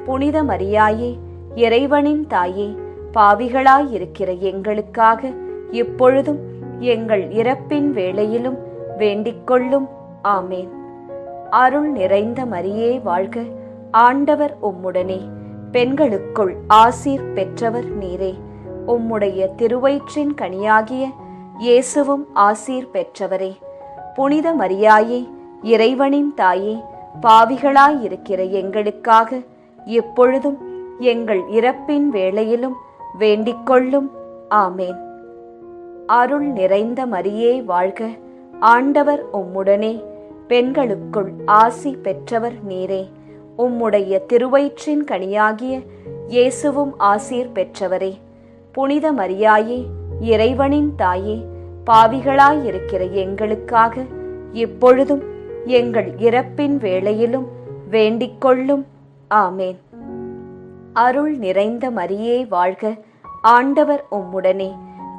புனித மரியாயே, இறைவனின் தாயே, பாவிகளாயிருக்கிற எங்களுக்காக இப்பொழுதும் எங்கள் இறப்பின் வேளையிலும் வேண்டிக் கொள்ளும். ஆமேன். அருள் நிறைந்த மரியே வாழ்க. ஆண்டவர் உம்முடனே, பெண்களுக்குள் ஆசீர் பெற்றவர் நீரே. உம்முடைய திருவயிற்றின் கனியாகிய இயேசுவும் ஆசீர் பெற்றவரே. புனித மரியாயே, இறைவனின் தாயே, பாவிகளாயிருக்கிற எங்களுக்காக இப்பொழுதும் எங்கள் இறப்பின் வேளையிலும் வேண்டிக் கொள்ளும். ஆமேன். அருள் நிறைந்த மரியே வாழ்க. ஆண்டவர் உம்முடனே, பெண்களுக்குள் ஆசி பெற்றவர் நீரே. உம்முடைய திருவயிற்றின் கனியாகிய இயேசுவும் ஆசீர் பெற்றவரே. புனித மரியாயே, இறைவனின் தாயே, பாவிகளாயிருக்கிற எங்களுக்காக இப்பொழுதும் எங்கள் இறப்பின் வேளையிலும் வேண்டிக் கொள்ளும். ஆமேன். அருள் நிறைந்த மரியே வாழ்க. ஆண்டவர் உம்முடனே,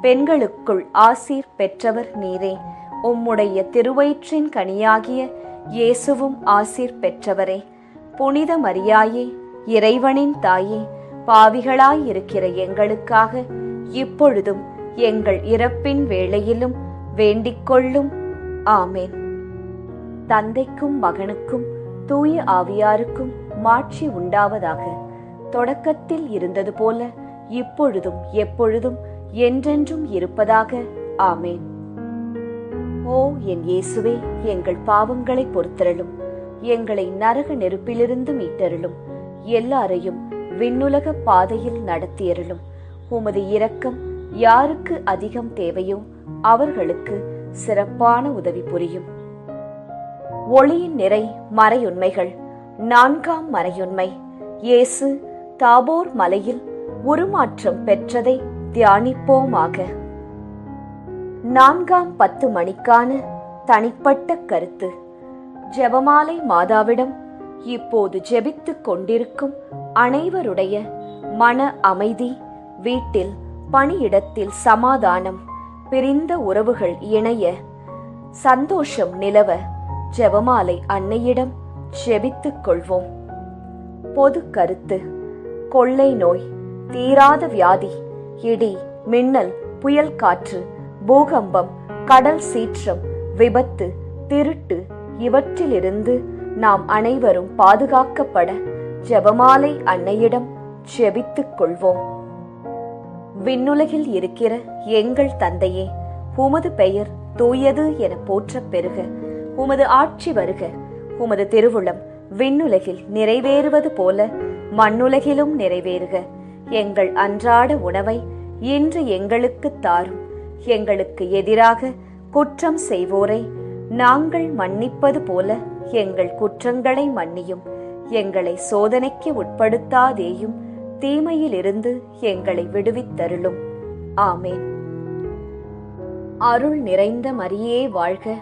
பெண்களுக்குள் ஆசீர் பெற்றவர் நீரே. உம்முடைய திருவயிற்றின் கனியாகிய இயேசுவும் ஆசீர் பெற்றவரே. புனித மரியாயே, இறைவனின் தாயே, பாவிகளாயிருக்கிற எங்களுக்காக இப்பொழுதும் எங்கள் இறப்பின் வேளையிலும் வேண்டிக் கொள்ளும். ஆமேன். தந்தைக்கும் மகனுக்கும் தூய ஆவியாருக்கும் மாட்சி உண்டாவதாக. தொடக்கத்தில் இருந்தது போல இப்பொழுதும் எப்பொழுதும் என்றென்றும் இருப்பதாக. ஆமேன். ஓ என் இயேசுவே, எங்கள் பாவங்களை பொறுத்தருளும். எங்களை நரக நெருப்பிலிருந்து மீட்டருளும். எல்லாரையும் விண்ணுலக பாதையில் நடத்தியருளும். உமது இரக்கம் யாருக்கு அதிகம் தேவையோ அவர்களுக்கு சிறப்பான உதவி புரியும். ஒளியின் நிறை மறையுண்மைகள். 4ஆம் மறையுண்மை, இயேசு தாபோர் மலையில் உருமாற்றம் பெற்றதை தியானிப்போமாக. 4ஆம் 10 மணிக்கான தனிப்பட்ட கருத்து. ஜெபமாலை மாதாவிடம் இப்போது ஜெபித்துக் கொண்டிருக்கும் அனைவருடைய மன அமைதி, வீட்டில் பணியிடத்தில் சமாதானம், பிரிந்த உறவுகள் இணைய, சந்தோஷம் நிலவ ஜெபமாலை அன்னையிடம் ஜெபித்துக் கொள்வோம். பொது கருத்து. கொள்ளை நோய், தீராத வியாதி, இடி, மின்னல், புயல் காற்று, பூகம்பம், கடல் சீற்றம், விபத்து, திருட்டு இவற்றிலிருந்து நாம் அனைவரும் பாதுகாக்கப்பட ஜெபமாலை அன்னையிடம் ஜெபித்துக் கொள்வோம். விண்ணுலகில் இருக்கிற எங்கள் தந்தையே, உமது பெயர் தூயது என போற்றப் பெறுக. உமது ஆட்சி வருக. உமது திருவுளம் விண்ணுலகில் நிறைவேறுவது போல மண்ணுலகிலும் நிறைவேறுக. எங்கள் அன்றாட உணவை இன்று எங்களுக்கு தாரும். எங்களுக்கு எதிராக குற்றம் செய்வோரை நாங்கள் மன்னிப்பது போல எங்கள் குற்றங்களை மன்னியும். எங்களை சோதனைக்கு உட்படுத்தாதேயும், தீமையிலிருந்து எங்களை விடுவித்தருளும். ஆமேன். அருள் நிறைந்த மரியே வாழ்க.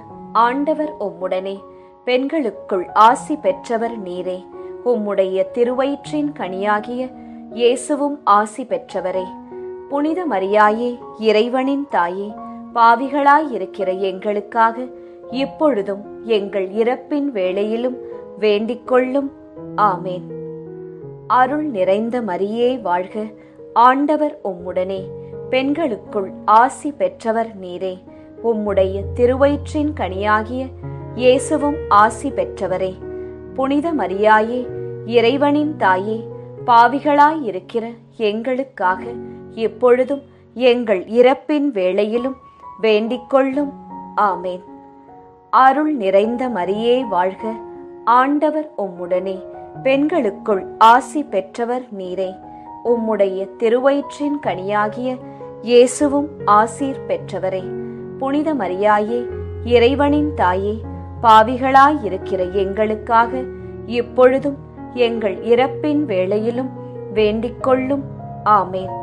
ஆண்டவர் உம்முடனே, பெண்களுக்குள் ஆசி பெற்றவர் நீரே. உம்முடைய திருவயிற்றின் கனியாகிய இயேசுவும் ஆசி பெற்றவரே. புனித மரியாயே, இறைவனின் தாயே, பாவிகளாயிருக்கிற எங்களுக்காக இப்பொழுதும் எங்கள் இறப்பின் வேளையிலும் வேண்டிக் கொள்ளும். ஆமேன். அருள் நிறைந்த மரியே வாழ்க. ஆண்டவர் உம்முடனே, பெண்களுக்குள் ஆசி பெற்றவர் நீரே. உம்முடைய திருவயிற்றின் கனியாகிய இயேசுவும் ஆசி பெற்றவரே. புனித மரியாயே, இறைவனின் தாயே, பாவிகளாயிருக்கிற எங்களுக்காக இப்பொழுதும் எங்கள் இறப்பின் வேளையிலும் வேண்டிக் கொள்ளும். ஆமேன். அருள் நிறைந்த மரியே வாழ்க. ஆண்டவர் உம்முடனே, பெண்களுக்குள் ஆசி பெற்றவர் நீரே. உம்முடைய திருவயிற்றின் கனியாகிய இயேசுவும் ஆசீர் பெற்றவரே. புனித மரியாயே, இறைவனின் தாயே, பாவிகளாயிருக்கிற எங்களுக்காக இப்பொழுதும் எங்கள் இறப்பின் வேளையிலும் வேண்டிக் கொள்ளும். ஆமேன்.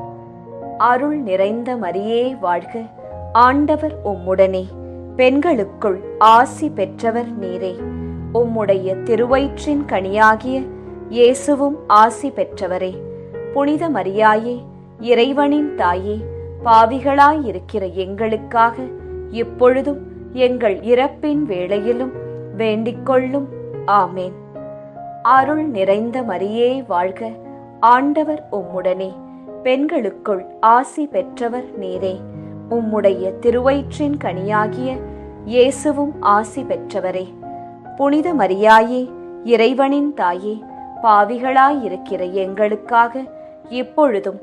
அருள் நிறைந்த மரியே வாழ்க. ஆண்டவர் உம்முடனே, பெண்களுக்குள் ஆசி பெற்றவர் நீரே. உம்முடைய திருவயிற்றின் கனியாகிய இயேசுவும் ஆசி பெற்றவரே. புனித மரியாயே, இறைவனின் தாயே, பாவிகளாயிருக்கிற எங்களுக்காக இப்பொழுதும் எங்கள் இறப்பின் வேளையிலும் வேண்டிக் கொள்ளும். ஆமேன். அருள் நிறைந்த மரியே வாழ்க. ஆண்டவர் உம்முடனே, பெண்களுக்குள் ஆசி பெற்றவர் நீரே. உம்முடைய திருவயிற்றின் கனியாகிய இயேசுவும் ஆசி பெற்றவரே. புனித மரியாயே, இறைவனின் தாயே, பாவிகளாயிருக்கிற எங்களுக்காக இப்பொழுதும்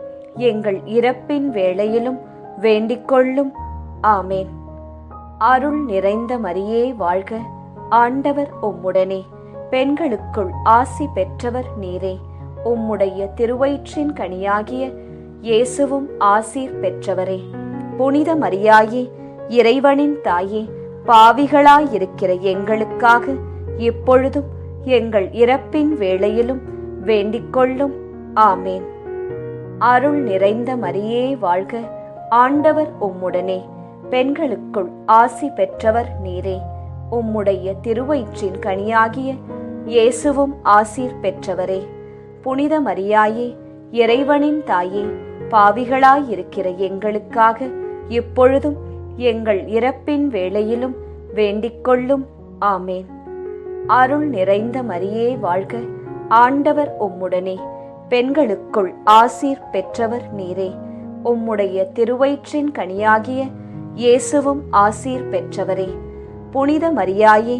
எங்கள் இறப்பின் வேளையிலும் வேண்டிக் கொள்ளும். ஆமேன். அருள் நிறைந்த மரியே வாழ்க. ஆண்டவர் உம்முடனே, பெண்களுக்குள் ஆசி பெற்றவர் நீரே. உம்முடைய திருவயிற்றின் கனியாகிய இயேசுவும் ஆசீர் பெற்றவரே. புனித மரியாயே, இறைவனின் தாயே, பாவிகளாயிருக்கிற எங்களுக்காக இப்பொழுதும் எங்கள் இறப்பின் வேளையிலும் வேண்டிக் கொள்ளும். ஆமேன். அருள் நிறைந்த மரியே வாழ்க. ஆண்டவர் உம்முடனே, பெண்களுக்குள் ஆசி பெற்றவர் நீரே. உம்முடைய திருவயிற்றின் கனியாகிய இயேசுவும் ஆசீர் பெற்றவரே. புனித மரியாயே, இறைவனின் தாயே, பாவிகளாயிருக்கிற எங்களுக்காக இப்பொழுதும் எங்கள் இறப்பின் வேளையிலும் வேண்டிக் கொள்ளும். ஆமேன். அருள் நிறைந்த மரியே வாழ்க. ஆண்டவர் உம்முடனே, பெண்களுக்குள் ஆசீர் பெற்றவர் நீரே. உம்முடைய திருவயிற்றின் கனியாகிய இயேசுவும் ஆசீர் பெற்றவரே. புனித மரியாயே,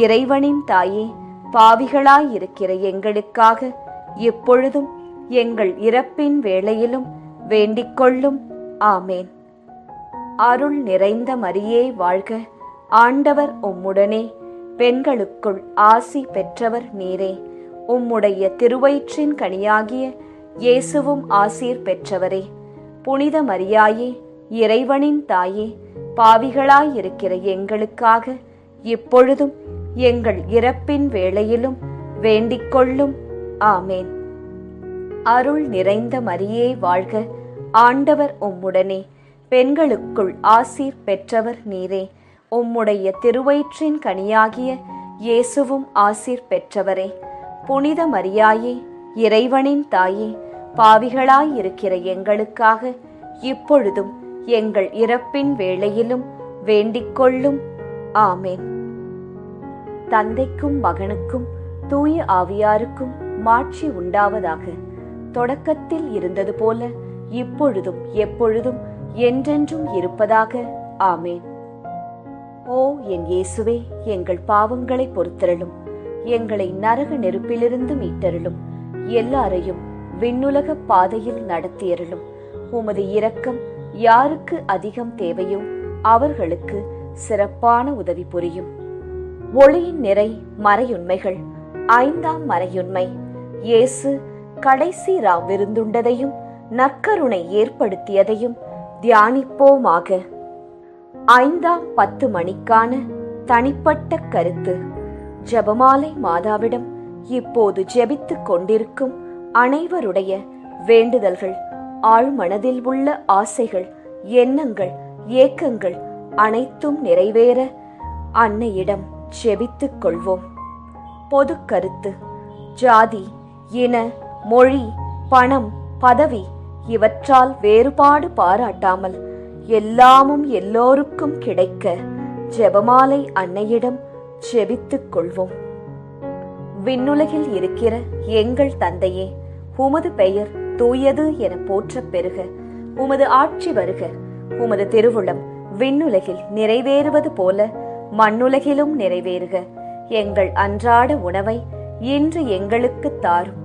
இறைவனின் தாயே, பாவிகளாயிருக்கிற எங்களுக்காக இப்பொழுதும் எங்கள் இறப்பின் வேளையிலும் வேண்டிக் கொள்ளும். ஆமேன். அருள் நிறைந்த மரியே வாழ்க. ஆண்டவர் உம்முடனே, பெண்களுக்குள் ஆசி பெற்றவர் நீரே. உம்முடைய திருவயிற்றின் கனியாகிய இயேசுவும் ஆசீர் பெற்றவரே. புனித மரியாயே, இறைவனின் தாயே, பாவிகளாயிருக்கிற எங்களுக்காக இப்பொழுதும் எங்கள் இறப்பின் வேளையிலும் வேண்டிக் கொள்ளும். ஆமேன். அருள் நிறைந்த மரியே வாழ்க, ஆண்டவர் உம்முடனே, பெண்களுக்குள் ஆசீர் பெற்றவர் நீரே. உம்முடைய திருவயிற்றின் கனியாகிய இயேசுவும் ஆசீர் பெற்றவரே. புனித மரியாயே, இறைவனின் தாயே, பாவிகளாயிருக்கிற எங்களுக்காக இப்பொழுதும் எங்கள் இறப்பின் வேளையிலும் வேண்டிக் கொள்ளும். ஆமேன். தந்தைக்கும் மகனுக்கும் தூய ஆவியாருக்கும் மாட்சி உண்டாவதாக. தொடக்கத்தில் இருந்தது போல இப்பொழுதும் எப்பொழுதும் என்றென்றும் இருப்பதாக. ஆமேன். ஓ என் இயேசுவே, எங்கள் பாவங்களை பொறுத்தருளும், எங்களை நரக நெருப்பிலிருந்து மீட்டருளும், எல்லாரையும் விண்ணுலக பாதையில் நடத்தியருளும். உமது இரக்கம் யாருக்கு அதிகம் தேவையோ அவர்களுக்கு சிறப்பான உதவி புரியும். ஒளியின் நிறை மறையுண்மைகள். 5ஆம் மறையுண்மை, இயேசு கடைசி விருந்துண்டதையும் நற்கருணை ஏற்படுத்தியதையும் தியானிப்போமாக. 5ஆம் 10 மணிக்கான தனிப்பட்ட கருத்து. ஜெபமாலை மாதாவிடம் இப்போது ஜெபித்துக் கொண்டிருக்கும் அனைவருடைய வேண்டுதல்கள், ஆழ்மனதில் உள்ள ஆசைகள், எண்ணங்கள், ஏக்கங்கள் அனைத்தும் நிறைவேற அன்னையிடம் ஜெபித்துக் கொள்வோம். பொது கருத்து. ஜாதி, இன, மொழி, பணம், பதவி இவற்றால் வேறுபாடு பாராட்டாமல் எல்லாமும் எல்லோருக்கும் கிடைக்க ஜெபமாலை அன்னையிடம் ஜெபித்துக் கொள்வோம். விண்ணுலகில் இருக்கிற எங்கள் தந்தையே, உமது பெயர் தூயது என போற்றப் பெறுக. உமது ஆட்சி வருக. உமது திருவுளம் விண்ணுலகில் நிறைவேறுவது போல மண்ணுலகிலும் நிறைவேறுக. எங்கள் அன்றாட உணவை இன்று எங்களுக்கு தாரும்.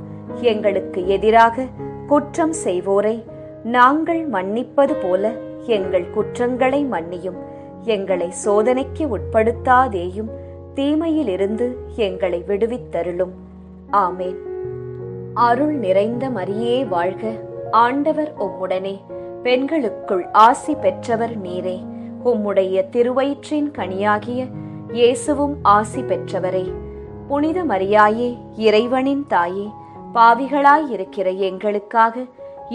எங்களுக்கு எதிராக குற்றம் செய்வோரை நாங்கள் மன்னிப்பது போல எங்கள் குற்றங்களை மன்னியும். எங்களை சோதனைக்கு உட்படுத்தாதேயும், தீமையிலிருந்து எங்களை விடுவித்தருளும். ஆமேன். அருள் நிறைந்த மரியே வாழ்க, ஆண்டவர் உம்முடனே, பெண்களுக்குள் ஆசி பெற்றவர் நீரே. உம்முடைய திருவயிற்றின் கனியாகிய இயேசுவும் ஆசி பெற்றவரே. புனித மரியாயே, இறைவனின் தாயே, பாவிகளாயிருக்கிற எங்களுக்காக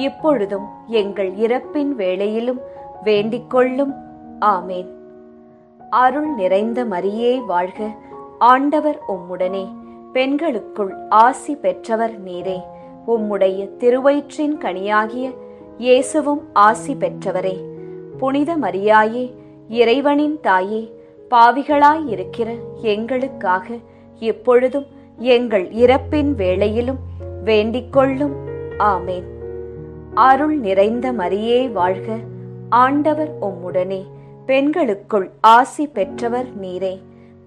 இப்பொழுதும் எங்கள் இறப்பின் வேளையிலும் வேண்டிக் கொள்ளும். ஆமேன். அருள் நிறைந்த மரியே வாழ்க, ஆண்டவர் உம்முடனே, பெண்களுக்குள் ஆசி பெற்றவர் நீரே. உம்முடைய திருவயிற்றின் கனியாகிய இயேசுவும் ஆசி பெற்றவரே. புனித மரியாயே, இறைவனின் தாயே, பாவிகளாயிருக்கிற எங்களுக்காக இப்பொழுதும் எங்கள் இறப்பின் வேளையிலும் வேண்டிக் கொள்ளும். ஆமேன். அருள் நிறைந்த மரியே வாழ்க, ஆண்டவர் உம்முடனே, பெண்களுக்குள் ஆசி பெற்றவர் நீரே.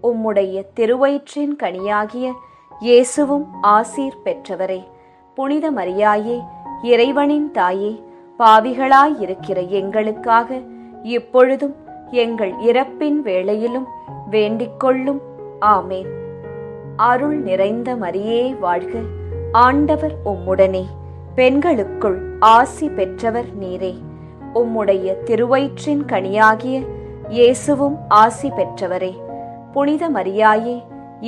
உம்முடைய திருவயிற்றின் கனியாகிய இயேசுவும் ஆசீர் பெற்றவரே. புனித மரியாயே, இறைவனின் தாயே, பாவிகளாயிருக்கிற எங்களுக்காக இப்பொழுதும் எங்கள் இறப்பின் வேளையிலும் வேண்டிக் கொள்ளும். ஆமேன். அருள் நிறைந்த மரியே வாழ்க, ஆண்டவர் உம்முடனே, பெண்களுக்குள் ஆசி பெற்றவர் நீரே. உம்முடைய திருவயிற்றின் கனியாகிய இயேசுவும் ஆசி பெற்றவரே. புனித மரியாயே,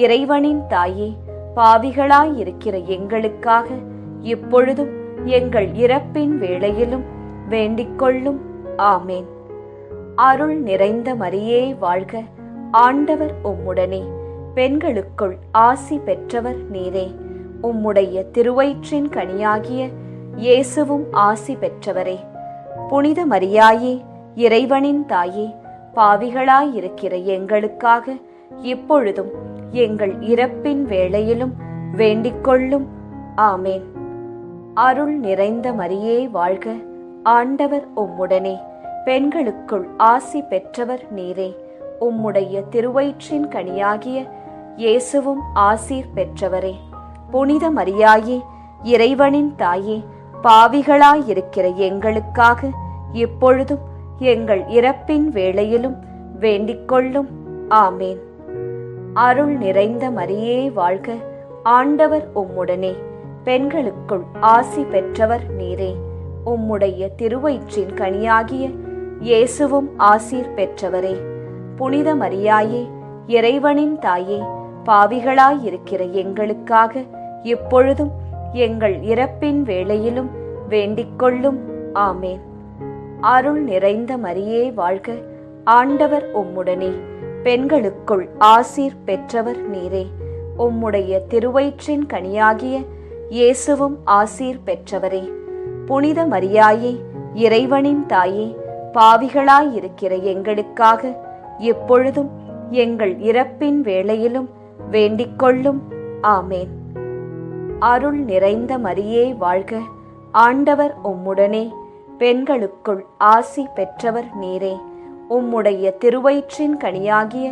இறைவனின் தாயே, பாவிகளாயிருக்கிற எங்களுக்காக இப்பொழுதும் எங்கள் இறப்பின் வேளையிலும் வேண்டிக் கொள்ளும். ஆமேன். அருள் நிறைந்த மரியே வாழ்க, ஆண்டவர் உம்முடனே, பெண்களுக்குள் ஆசி பெற்றவர் நீரே. உம்முடைய திருவயிற்றின் கனியாகிய இயேசுவும் ஆசி பெற்றவரே. புனித மரியாயே, இறைவனின் தாயே, பாவிகளாயிருக்கிற எங்களுக்காக இப்பொழுதும் எங்கள் இறப்பின் வேளையிலும் வேண்டிக் கொள்ளும். ஆமேன். அருள் நிறைந்த மரியே வாழ்க, ஆண்டவர் உம்முடனே, பெண்களுக்குள் ஆசி பெற்றவர் நீரே. உம்முடைய திருவயிற்றின் கனியாகிய இயேசுவும் ஆசீர் பெற்றவரே. புனித மரியாயே, இறைவனின் தாயே, பாவிகளாயிருக்கிற எங்களுக்காக இப்பொழுதும் எங்கள் இறப்பின் வேளையிலும் வேண்டிக் கொள்ளும். ஆமேன். அருள் நிறைந்த மரியே வாழ்க, ஆண்டவர் உம்முடனே, பெண்களுக்குள் ஆசி பெற்றவர் நீரே. உம்முடைய திருவயிற்றின் கனியாகிய இயேசுவும் ஆசீர் பெற்றவரே. புனித மரியாயே, இறைவனின் தாயே, பாவிகளாயிருக்கிற எங்களுக்காக இப்பொழுதும் எங்கள் இறப்பின் வேளையிலும் வேண்டிக்கொள்ளும். ஆமேன். அருள் நிறைந்த மரியே வாழ்க, ஆண்டவர் உம்முடனே, பெண்களுக்குள் ஆசீர் பெற்றவர் நீரே. உம்முடைய திருவயிற்றின் கனியாகிய இயேசுவும் ஆசீர் பெற்றவரே. புனித மரியாயே, இறைவனின் தாயே, பாவிகளாயிருக்கிற எங்களுக்காக இப்பொழுதும் எங்கள் இறப்பின் வேளையிலும் வேண்டிக்கொள்ளும். ஆமேன். அருள் நிறைந்த மரியே வாழ்க, ஆண்டவர் உம்முடனே, பெண்களுக்குள் ஆசி பெற்றவர் நீரே. உம்முடைய திருவயிற்றின் கனியாகிய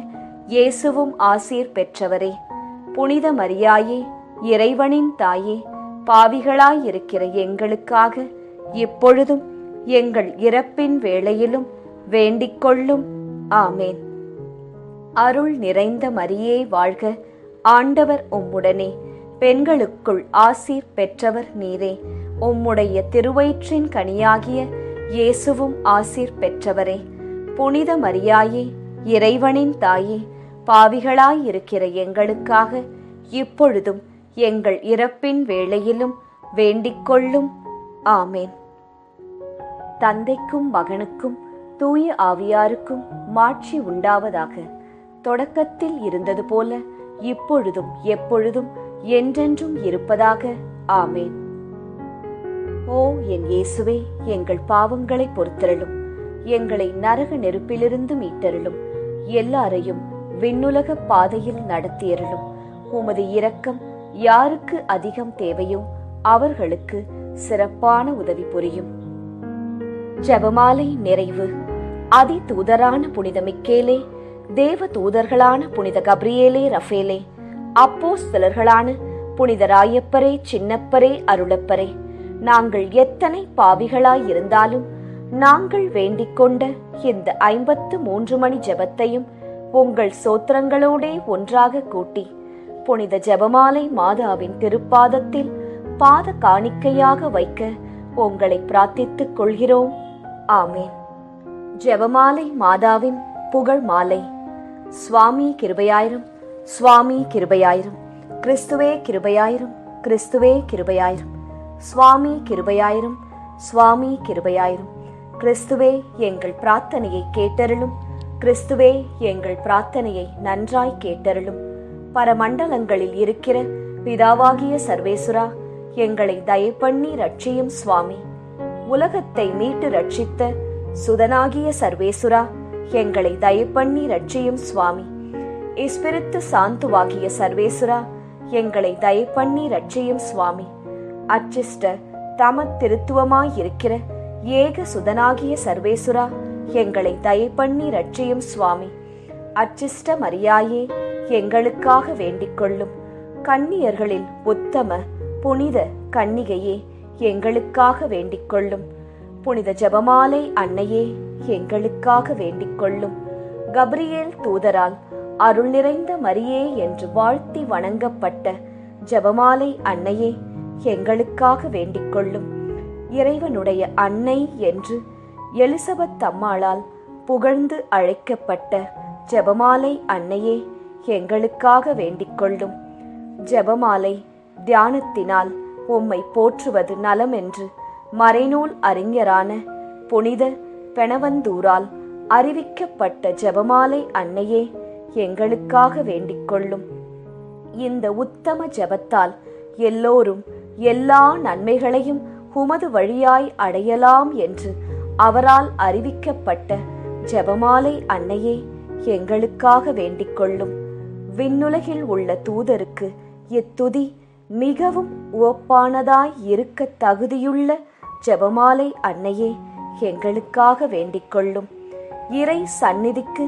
இயேசுவும் ஆசீர் பெற்றவரே. புனித மரியாயே, இறைவனின் தாயே, பாவிகளாயிருக்கிற எங்களுக்காக இப்பொழுதும் எங்கள் இறப்பின் வேளையிலும் வேண்டிக்கொள்ளும். ஆமேன். அருள் நிறைந்த மரியே வாழ்க, ஆண்டவர் உம்முடனே, பெண்களுக்குள் ஆசீர் பெற்றவர் நீரே. உம்முடைய திருவயிற்றின் கனியாகிய இயேசுவும் ஆசீர் பெற்றவரே. புனித மரியாயே, இறைவனின் தாயே, பாவிகளாயிருக்கிற எங்களுக்காக இப்பொழுதும் எங்கள் இறப்பின் வேளையிலும் வேண்டிக்கொள்ளும். ஆமேன். தந்தைக்கும் மகனுக்கும் தூய ஆவியாருக்கும் மாட்சி உண்டாவதாக. தொடக்கத்தில் இருந்தது போல இப்பொழுதும் எப்பொழுதும் என்றென்றும் இருப்பதாக. ஆமேன். ஓ என் இயேசுவே, எங்கள் பாவங்களை பொறுத்தருளும், எங்களை நரக நெருப்பிலிருந்து மீட்டருளும், எல்லாரையும் விண்ணுலக பாதையில் நடத்தியருளும். உமது இரக்கம் யாருக்கு அதிகம் தேவையோ அவர்களுக்கு சிறப்பான உதவி புரியும். ஜெபமாலை நிறைவு. அதி தூதரான புனித மிக்கேலே, தேவ தூதர்களான புனித கப்ரியேலே, ரஃபேலே, அப்போஸ்தலர்களான புனித ராயப்பரே, சின்னப்பரே, அருளப்பரே, நாங்கள் எத்தனை பாவிகளாயிருந்தாலும் நாங்கள் வேண்டிக் கொண்ட இந்த 53 மணி ஜெபத்தையும் உங்கள் சோத்திரங்களோடே ஒன்றாக கூட்டி புனித ஜெபமாலை மாதாவின் திருப்பாதத்தில் பாத காணிக்கையாக வைக்க உங்களை பிரார்த்தித்துக் கொள்கிறோம். ஆமேன். ஜெபமாலை மாதாவின் புகழ் மாலை. சுவாமி கிருபையாயிரும், சுவாமி கிருபையாயிரும், கிறிஸ்துவே கிருபையாயிரும், கிறிஸ்துவே கிருபையாயிரும், சுவாமி கிருபையாயிரும், சுவாமி கிருபையாயிரும். கிறிஸ்துவே எங்கள் பிரார்த்தனையை கேட்டருளும், கிறிஸ்துவே எங்கள் பிரார்த்தனையை நன்றாய் கேட்டருளும். பரமண்டலங்களில் இருக்கிற பிதாவாகிய சர்வேசுரா, எங்களை தயப்பண்ணி ரட்சியும் சுவாமி. உலகத்தை மீட்டு ரட்சித்த சுதனாகிய சர்வேசுரா, எங்களை தயப்பண்ணி ரட்சியும் சுவாமி. இஸ்பிரித்து சாந்துவாகிய சர்வேசுரா, எங்களை தயப்பண்ணி ரட்சியும் சுவாமி. அச்சிஷ்ட தம திருத்துவமாயிருக்கிற ஏக சுதனாகிய சர்வேசுரா, எங்களை தயப்பண்ணி ரட்சியும் சுவாமி. அச்சிஷ்ட மரியாயே, எங்களுக்காக வேண்டிக் கொள்ளும். கன்னியர்களில் உத்தம புனித கன்னிகையே, எங்களுக்காக வேண்டிக் கொள்ளும். புனித ஜெபமாலை அன்னையே, எங்களுக்காக வேண்டிக் கொள்ளும். கப்ரியேல் தூதரால் அருள் நிறைந்த மரியே என்று வாழ்த்தி வணங்கப்பட்ட ஜெபமாலை அன்னையே, எங்களுக்காக வேண்டிக் கொள்ளும். இறைவனுடைய அன்னை என்று எலிசபெத் அம்மாளால் புகழ்ந்து அழைக்கப்பட்ட ஜெபமாலை அன்னையே, எங்களுக்காக வேண்டிக் கொள்ளும். ஜெபமாலை தியானத்தினால் உம்மை போற்றுவது நலம் என்று மறைநூல் அறிஞரான புனித பெனவந்தூரால் அறிவிக்கப்பட்ட ஜெபமாலை அன்னையே, எங்களுக்காக வேண்டிக் கொள்ளும். இந்த உத்தம ஜெபத்தால் எல்லோரும் எல்லா நன்மைகளையும் உமது வழியாய் அடையலாம் என்று அவரால் அறிவிக்கப்பட்ட ஜெபமாலை அன்னையே, எங்களுக்காக வேண்டிக் கொள்ளும். விண்ணுலகில் உள்ள தூதருக்கு இத்துதி மிகவும் உவப்பானதாய் இருக்க தகுதியுள்ள ஜெபமாலை அன்னையே, எங்களுக்காக வேண்டிக் கொள்ளும். இறை சந்நிதிக்கு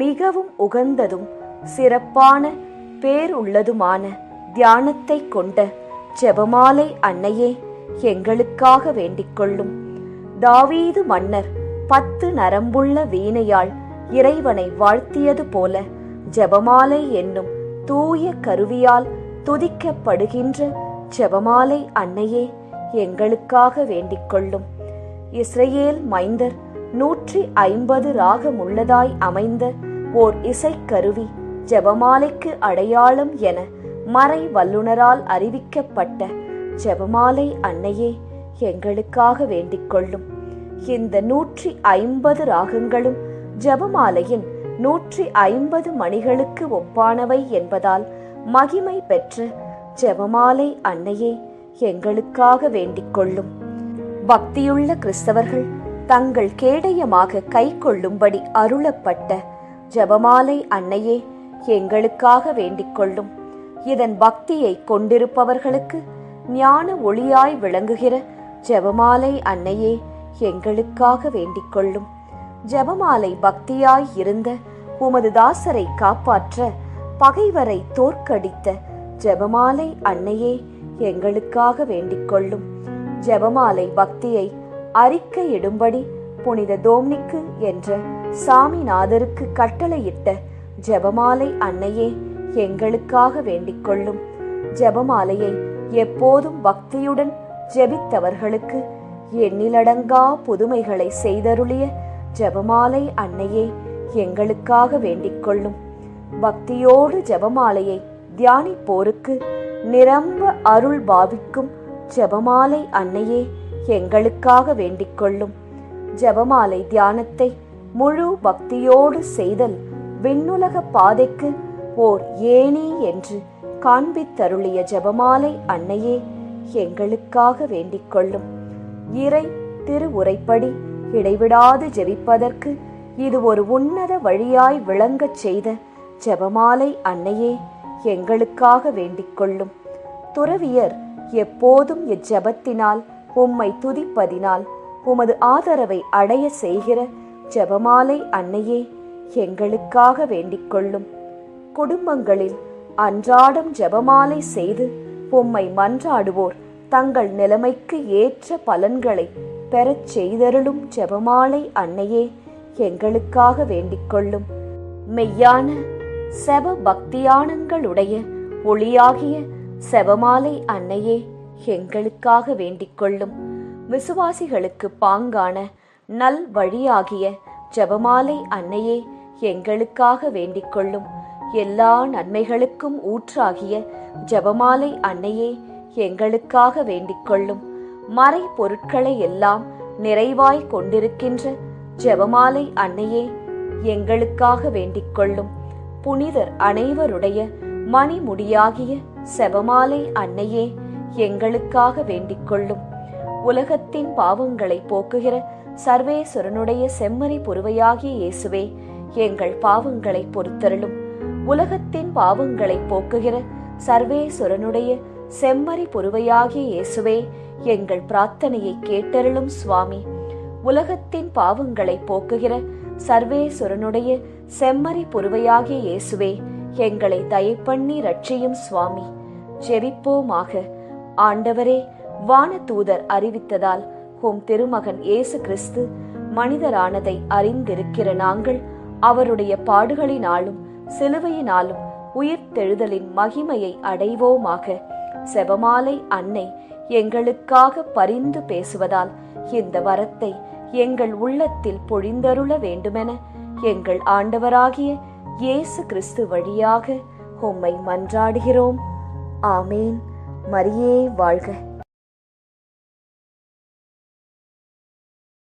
மிகவும் உகந்ததும் சிறப்பான பேருள்ளதுமான தியானத்தை கொண்ட ஜெபமாலை அன்னையே, எங்களுக்காக வேண்டிக் கொள்ளும். தாவீது மன்னர் 10 நரம்புள்ள வீணையால் இறைவனை வாழ்த்தியது போல ஜெபமாலை என்னும் தூய கருவியால் துதிக்கப்படுகின்ற ஜெபமாலை அன்னையே, எங்களுக்காக வேண்டிக் கொள்ளும். இஸ்ரேல் மைந்தர் 150 ராகம் உள்ளதாய் அமைந்த ஓர் இசைக்கருவி ஜெபமாலைக்கு அடையாளம் என மறை வல்லுனரால் அறிவிக்கப்பட்ட ஜெபமாலை அன்னையே எங்களுக்காக வேண்டிக் கொள்ளும். இந்த 150 ராகங்களும் ஜெபமாலையின் 150 மணிகளுக்கு ஒப்பானவை என்பதால் மகிமை பெற்ற ஜெபமாலை அன்னையே எங்களுக்காக வேண்டிக் கொள்ளும். பக்தியுள்ள கிறிஸ்தவர்கள் தங்கள் கேடயமாக கை கொள்ளும்படி அருளப்பட்ட ஜெபமாலை அன்னையே எங்களுக்காக வேண்டிக் கொள்ளும். இதன் பக்தியை கொண்டிருப்பவர்களுக்கு ஞான ஒளியாய் விளங்குகிற ஜெபமாலை அன்னையே எங்களுக்காக வேண்டிக் கொள்ளும். ஜெபமாலை பக்தியாய் இருந்த உமது தாசரை காப்பாற்ற பகைவரை தோற்கடித்த ஜெபமாலை அன்னையே எங்களுக்காக வேண்டிக் கொள்ளும். ஜெபமாலை பக்தியை அறிக்கையிடும்படி புனித தோம்னிக்கு என்ற சாமிநாதருக்கு கட்டளையிட்ட ஜெபமாலை அன்னையே எங்களுக்காக வேண்டிக் கொள்ளும். ஜெபமாலையை எப்போதும் பக்தியுடன் ஜெபித்தவர்களுக்கு எண்ணிலடங்கா புதுமைகளை செய்தருளிய ஜெபமாலை அன்னையே எங்களுக்காக வேண்டிக் கொள்ளும். பக்தியோடு ஜெபமாலையை தியானிப்போருக்கு நிரம்ப அருள் பாவிக்கும் ஜெபமாலை அன்னையே எங்களுக்காக வேண்டிக் கொள்ளும். ஜெபமாலை தியானத்தை முழு பக்தியோடு செய்தல் விண்ணுலக பாதைக்கு ஓர் ஏணி என்று காண்பித்தருளிய ஜெபமாலை அன்னையே எங்களுக்காக வேண்டிக் கொள்ளும். இறை திருவுரைப்படி இடைவிடாது ஜெபிப்பதற்கு இது ஒரு உன்னத வழியாய் விளங்கச் செய்த ஜெபமாலை அன்னையே எங்களுக்காக வேண்டிக் கொள்ளும். துறவியர் எப்போதும் இச்செபத்தினால் உம்மை துதிப்பதினால் உமது ஆதரவை அடைய செய்கிற ஜெபமாலை அன்னையே எங்களுக்காக வேண்டிக் கொள்ளும். குடும்பங்களில் அன்றாடம் ஜெபமாலை செய்து உம்மை மன்றாடுவோர் தங்கள் நிலைமைக்கு ஏற்ற பலன்களை பெறச் செய்தருளும் ஜெபமாலை அன்னையே எங்களுக்காக வேண்டிக் கொள்ளும். மெய்யான செப பக்தியானங்களுடைய ஒளியாகிய செபமாலை அன்னையே எங்களுக்காக வேண்டிக் கொள்ளும். விசுவாசிகளுக்கு பாங்கான நல் வழியாகிய ஜெபமாலை அன்னையே எங்களுக்காக வேண்டிக் கொள்ளும். எல்லா நன்மைகளுக்கும் ஊற்றாகிய ஜெபமாலை அன்னையே எங்களுக்காக வேண்டிக் கொள்ளும். மறை பொருட்களை எல்லாம் நிறைவாய் கொண்டிருக்கின்ற ஜெபமாலை அன்னையே எங்களுக்காக வேண்டிக் கொள்ளும். புனிதர் அனைவருடைய மணிமுடியாகிய செபமாலை அன்னையே எங்களுக்காக வேண்டிக் கொள்ளும். உலகத்தின் பாவங்களை போக்குகிற சர்வேஸ்வரனுடைய செம்மறி புருவையாகிய இயேசுவே எங்கள் பாவங்களை பொறுத்தருளும். உலகத்தின் பாவங்களை போக்குகிற சர்வேஸ்வரனுடைய செம்மறி புருவையாகிய இயேசுவே எங்கள் பிரார்த்தனையை கேட்டருளும் சுவாமி. உலகத்தின் பாவங்களை போக்குகிற சர்வேஸ்வரனுடைய செம்மறி புருவையாகிய இயேசுவே எங்களை தயப்பண்ணி ரட்சியும் சுவாமி. ஜெபிப்போமாக. ஆண்டவரே, வானதூதர் அறிவித்ததால் உம் திருமகன் இயேசு கிறிஸ்து மனிதரானதை அறிந்திருக்கிற நாங்கள் அவருடைய பாடுகளினாலும் சிலுவையினாலும் உயிர்த்தெழுதலின் மகிமையை அடைவோமாக. செபமாலை அன்னை எங்களுக்காக பரிந்து பேசுவதால் இந்த வரத்தை எங்கள் உள்ளத்தில் பொழிந்தருள வேண்டுமென எங்கள் ஆண்டவராகிய இயேசு கிறிஸ்து வழியாக உம்மை மன்றாடுகிறோம். ஆமேன். மரியே வாழ்க.